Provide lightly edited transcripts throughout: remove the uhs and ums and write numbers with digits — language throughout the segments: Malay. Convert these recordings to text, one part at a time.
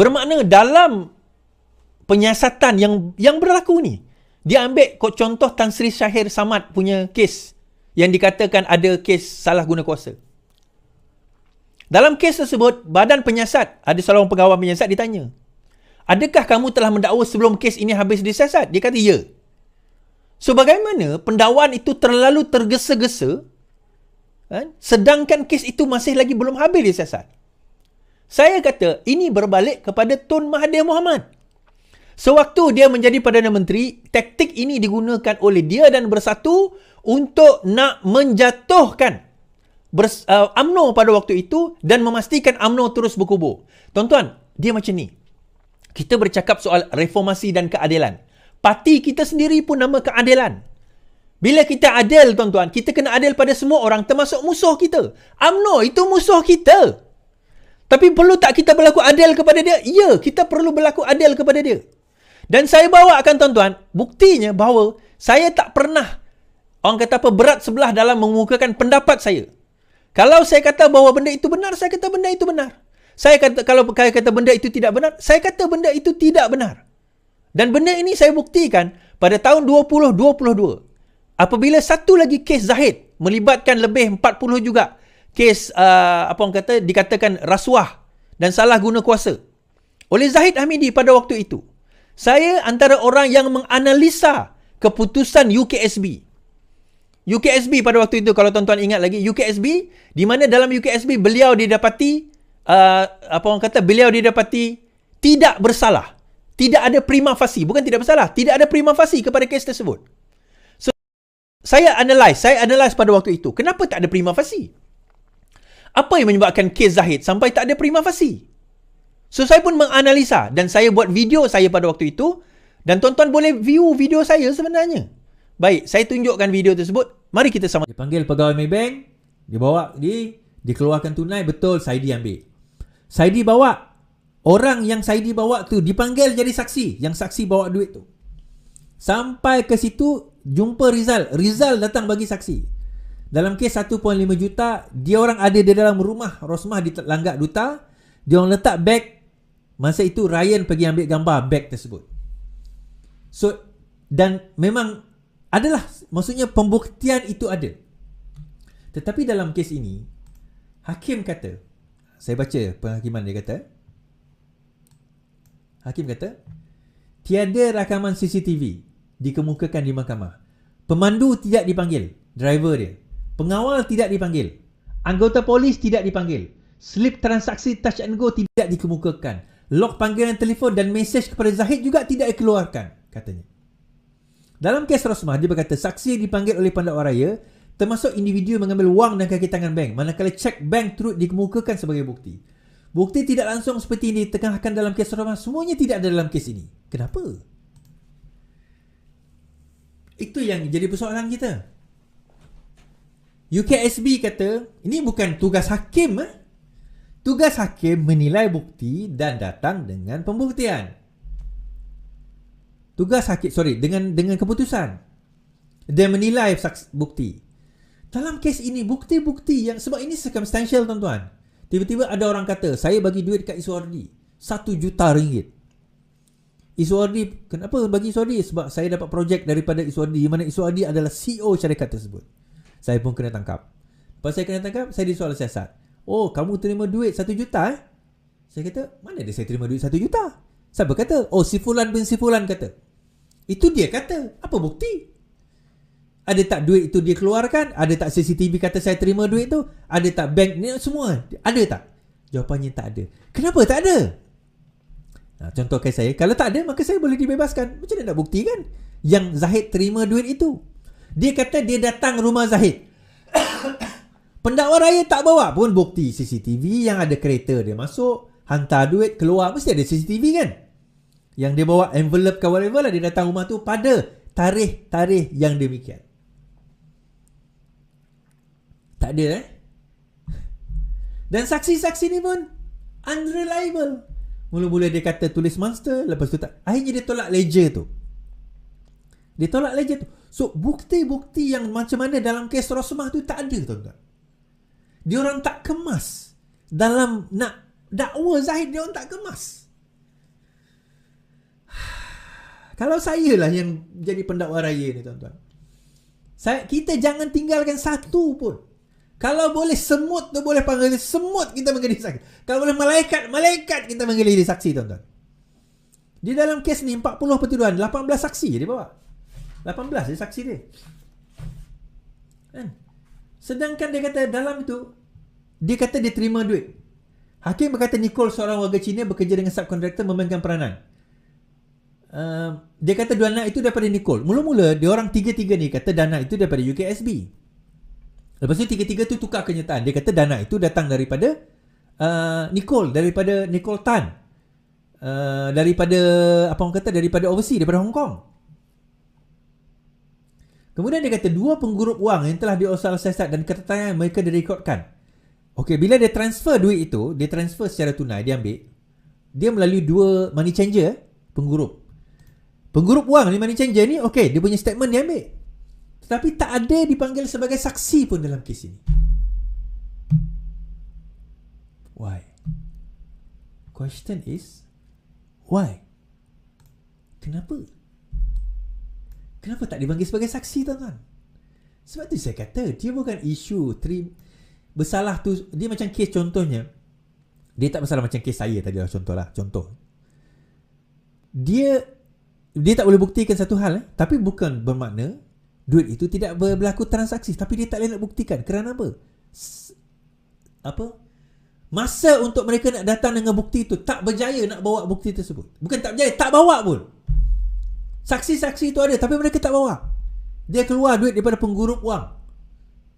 Bermakna dalam penyiasatan yang berlaku ni, dia ambil contoh Tan Sri Syahir Samad punya kes yang dikatakan ada kes salah guna kuasa. Dalam kes tersebut, badan penyiasat, ada seorang pegawai penyiasat ditanya, adakah kamu telah mendakwa sebelum kes ini habis disiasat? Dia kata, ya. So, bagaimana pendakwaan itu terlalu tergesa-gesa, sedangkan kes itu masih lagi belum habis disiasat? Saya kata, ini berbalik kepada Tun Mahathir Mohamad. Sewaktu dia menjadi Perdana Menteri, taktik ini digunakan oleh dia dan Bersatu untuk nak menjatuhkan UMNO pada waktu itu dan memastikan UMNO terus berkubur. Tuan-tuan, dia macam ni. Kita bercakap soal reformasi dan keadilan. Parti kita sendiri pun nama keadilan. Bila kita adil, tuan-tuan, kita kena adil pada semua orang termasuk musuh kita. UMNO itu musuh kita. Tapi perlu tak kita berlaku adil kepada dia? Ya, kita perlu berlaku adil kepada dia. Dan saya bawakan, tuan-tuan, buktinya bahawa saya tak pernah, orang kata apa, berat sebelah dalam mengemukakan pendapat saya. Kalau saya kata bahawa benda itu benar, saya kata benda itu benar. Kalau saya kata benda itu tidak benar, saya kata benda itu tidak benar. Dan benda ini saya buktikan pada tahun 2022. Apabila satu lagi kes Zahid melibatkan lebih 40 juga kes dikatakan rasuah dan salah guna kuasa oleh Zahid Hamidi pada waktu itu. Saya antara orang yang menganalisa keputusan UKSB. UKSB pada waktu itu, kalau tuan-tuan ingat lagi, UKSB, di mana dalam UKSB beliau didapati beliau didapati tidak bersalah. Tidak ada prima facie, bukan tidak bersalah, tidak ada prima facie kepada kes tersebut. So, saya analyse pada waktu itu. Kenapa tak ada prima facie? Apa yang menyebabkan kes Zahid sampai tak ada prima facie? So, saya pun menganalisa dan saya buat video saya pada waktu itu dan tuan-tuan boleh view video saya sebenarnya. Baik, saya tunjukkan video tersebut. Mari kita sama. Dipanggil pegawai Maybank, dikeluarkan tunai, betul Saidi ambil. Saidi bawa, orang yang Saidi bawa tu dipanggil jadi saksi, yang saksi bawa duit tu. Sampai ke situ, jumpa Rizal datang bagi saksi. Dalam kes 1.5 juta, dia orang ada di dalam rumah Rosmah di Langgak Duta. Dia orang letak beg. Masa itu Ryan pergi ambil gambar beg tersebut. So, dan memang adalah, maksudnya pembuktian itu ada. Tetapi dalam kes ini, hakim kata, saya baca penghakiman dia kata, hakim kata, tiada rakaman CCTV dikemukakan di mahkamah. Pemandu tidak dipanggil, driver dia. Pengawal tidak dipanggil. Anggota polis tidak dipanggil. Slip transaksi touch and go tidak dikemukakan. Log panggilan telefon dan mesej kepada Zahid juga tidak dikeluarkan, katanya. Dalam kes Rosmah, dia berkata saksi dipanggil oleh pendakwa raya termasuk individu mengambil wang dan kaki tangan bank, manakala cek bank turut dikemukakan sebagai bukti. Bukti tidak langsung seperti ini ditengahkan dalam kes Rosmah, semuanya tidak ada dalam kes ini. Kenapa? Itu yang jadi persoalan kita. UKSB kata, ini bukan tugas hakim. Tugas hakim menilai bukti dan datang dengan pembuktian. Tugas hakim, dengan keputusan. Dia menilai bukti. Dalam kes ini, bukti-bukti yang, sebab ini circumstantial, tuan-tuan. Tiba-tiba ada orang kata, saya bagi duit kat Iswardi, 1 juta ringgit. Iswardi, kenapa bagi Iswardi? Sebab saya dapat projek daripada Iswardi, di mana Iswardi adalah CEO syarikat tersebut. Saya pun kena tangkap. Lepas saya kena tangkap, saya disoal siasat. Oh, kamu terima duit 1 juta Saya kata, mana ada saya terima duit 1 juta? Siapa kata? Oh, si Fulan bin si Fulan kata. Itu dia kata. Apa bukti? Ada tak duit itu dia keluarkan? Ada tak CCTV kata saya terima duit tu? Ada tak bank ni? Semua. Ada tak? Jawapannya tak ada. Kenapa tak ada? Contohkan saya, kalau tak ada, maka saya boleh dibebaskan. Macam mana nak buktikan yang Zahid terima duit itu? Dia kata dia datang rumah Zahid. Pendakwa raya tak bawa pun bukti CCTV yang ada kereta dia masuk, hantar duit, keluar. Mesti ada CCTV kan? Yang dia bawa envelope ke whatever lah, dia datang rumah tu pada tarikh yang demikian. Tak ada Dan saksi-saksi ni pun unreliable. Mula-mula dia kata tulis monster, lepas tu tak. Akhirnya dia tolak ledger tu. So, bukti-bukti yang macam mana dalam kes Rosmah tu tak ada, tuan-tuan. Dia orang tak kemas. Dalam nak dakwa Zahid, dia orang tak kemas. Kalau saya lah yang jadi pendakwa raya ni tuan-tuan, kita jangan tinggalkan satu pun. Kalau boleh semut tu boleh panggil semut, kita panggil dia saksi. Kalau boleh malaikat kita panggil dia saksi, tuan-tuan. Di dalam kes ni 40 pertuduhan, 18 saksi dia bawa. 18 dia saksi dia. Kan? Sedangkan dia kata dalam itu, dia kata dia terima duit. Hakim berkata Nicole seorang warga Cina bekerja dengan subkontraktor memainkan peranan. Dia kata dana itu daripada Nicole. Mula-mula dia orang tiga-tiga ni kata dana itu daripada UKSB. Lepas tu tiga-tiga tu tukar kenyataan. Dia kata dana itu datang daripada Nicole, daripada Nicole Tan, daripada apa orang kata, daripada overseas, daripada Hong Kong. Kemudian dia kata dua penggurup wang yang telah diosal-siasat dan keterangan mereka direkodkan. Okey, bila dia transfer duit itu, dia transfer secara tunai, dia ambil. Dia melalui dua money changer, penggurup. Penggurup wang ni, money changer ni, okey, dia punya statement dia ambil. Tetapi tak ada dipanggil sebagai saksi pun dalam kes ini. Why? Question is, why? Kenapa? Kenapa tak dipanggil sebagai saksi, tuan-tuan? Sebab tu saya kata, dia bukan isu bersalah tu. Dia macam kes contohnya, dia tak bersalah macam kes saya tadi lah, contoh. Dia tak boleh buktikan satu hal, tapi bukan bermakna duit itu tidak berlaku transaksi. Tapi dia tak boleh nak buktikan. Kerana apa? Masa untuk mereka nak datang dengan bukti itu, tak berjaya nak bawa bukti tersebut. Bukan tak berjaya, tak bawa pun. Saksi-saksi itu ada, tapi mereka tak bawa. Dia keluar duit daripada penggurup wang,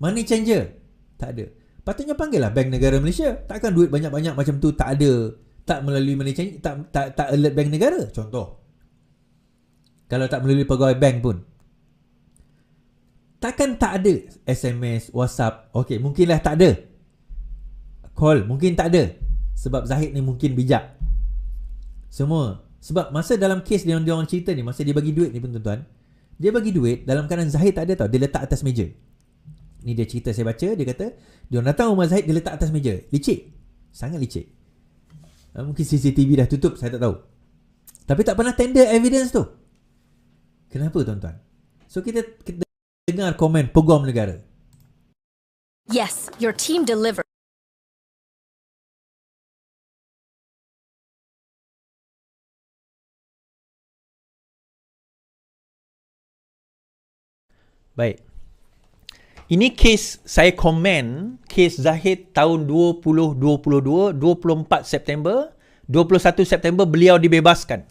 money changer, tak ada. Patutnya panggil lah Bank Negara Malaysia. Takkan duit banyak-banyak macam tu tak ada, tak melalui money changer, tak alert Bank Negara. Contoh, kalau tak melalui pegawai bank pun, takkan tak ada SMS, WhatsApp. Okey, mungkinlah tak ada. Call, mungkin tak ada. Sebab Zahid ni mungkin bijak. Semua. Sebab masa dalam kes dia orang cerita ni, masa dia bagi duit ni pun, tuan-tuan, dia bagi duit dalam keadaan Zahid tak ada tau. Dia letak atas meja. Ni dia cerita saya baca. Dia kata, dia orang datang rumah Zahid, dia letak atas meja. Licik. Sangat licik. Mungkin CCTV dah tutup, saya tak tahu. Tapi tak pernah tender evidence tu. Kenapa, tuan-tuan? So kita dengar komen Peguam Negara. Yes, your team delivered. Baik. Ini kes saya komen, kes Zahid tahun 2022, 24 September, 21 September beliau dibebaskan.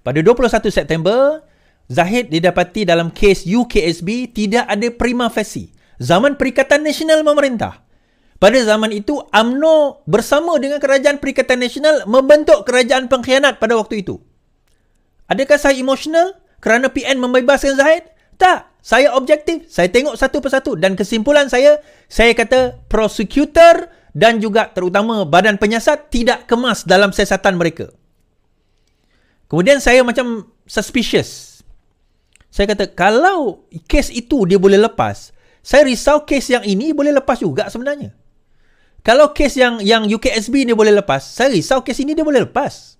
Pada 21 September, Zahid didapati dalam kes UKSB tidak ada prima facie. Zaman Perikatan Nasional memerintah. Pada zaman itu, UMNO bersama dengan Kerajaan Perikatan Nasional membentuk kerajaan pengkhianat pada waktu itu. Adakah saya emosional kerana PN membebaskan Zahid? Tak. Saya objektif. Saya tengok satu persatu. Dan kesimpulan saya kata prosecutor dan juga terutama badan penyiasat tidak kemas dalam siasatan mereka. Kemudian saya macam suspicious. Saya kata, kalau kes itu dia boleh lepas, saya risau kes yang ini boleh lepas juga sebenarnya. Kalau kes yang UKSB ni boleh lepas, saya risau kes ini dia boleh lepas.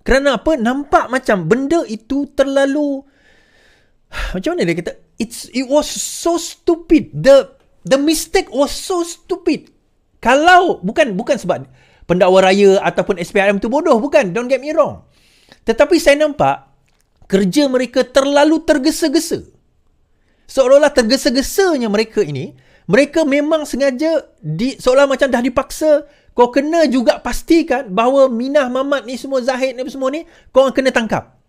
Kerana apa? Nampak macam benda itu terlalu, macam mana dia kata, it was so stupid. The mistake was so stupid. Kalau bukan sebab pendakwa raya ataupun SPRM tu bodoh, bukan, don't get me wrong. Tetapi saya nampak kerja mereka terlalu tergesa-gesa. Seolah-olah tergesa-gesanya mereka ini, mereka memang sengaja seolah macam dah dipaksa, kau kena juga pastikan bahawa Minah, Mamat ni semua, Zahid ni semua ni, kau kena tangkap.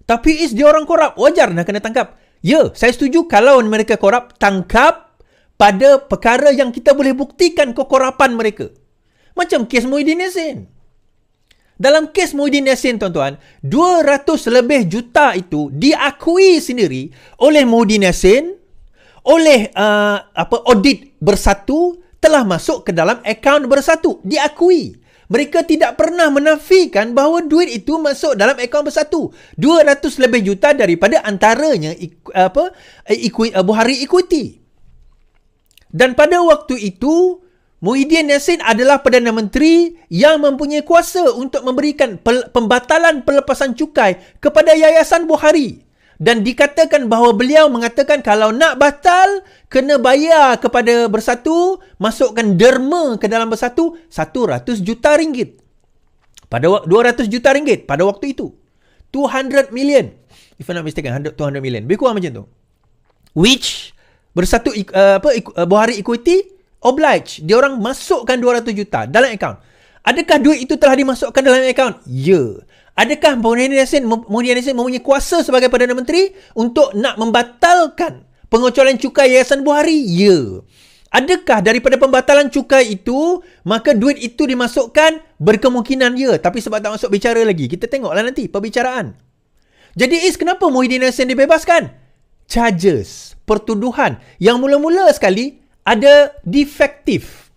Tapi dia orang korap, wajar nak kena tangkap. Ya, saya setuju kalau mereka korap, tangkap pada perkara yang kita boleh buktikan kekorapan mereka. Macam kes Muhyiddin Yassin. Dalam kes Muhyiddin Yassin, tuan-tuan, 200 lebih juta itu diakui sendiri oleh Muhyiddin Yassin, oleh audit Bersatu, telah masuk ke dalam akaun Bersatu. Diakui. Mereka tidak pernah menafikan bahawa duit itu masuk dalam akaun Bersatu. 200 lebih juta daripada antaranya Buhari Equity. Dan pada waktu itu, Muhyiddin Yassin adalah Perdana Menteri yang mempunyai kuasa untuk memberikan pembatalan pelepasan cukai kepada Yayasan Bukhari. Dan dikatakan bahawa beliau mengatakan kalau nak batal, kena bayar kepada Bersatu, masukkan derma ke dalam Bersatu, 100 juta ringgit. 200 juta ringgit pada waktu itu. 200 million. If I'm not mistaken, 200 million. Lebih kurang macam tu. Which Bersatu Bukhari Equity oblige, dia orang masukkan 200 juta dalam akaun. Adakah duit itu telah dimasukkan dalam akaun? Ya. Adakah Muhyiddin Yassin mempunyai kuasa sebagai Perdana Menteri untuk nak membatalkan pengecualian cukai Yayasan Bukhari? Ya. Adakah daripada pembatalan cukai itu, maka duit itu dimasukkan? Berkemungkinan ya. Tapi sebab tak masuk bicara lagi, kita tengoklah nanti perbicaraan. Jadi kenapa Muhyiddin Yassin dibebaskan? Charges, pertuduhan yang mula-mula sekali ada defektif.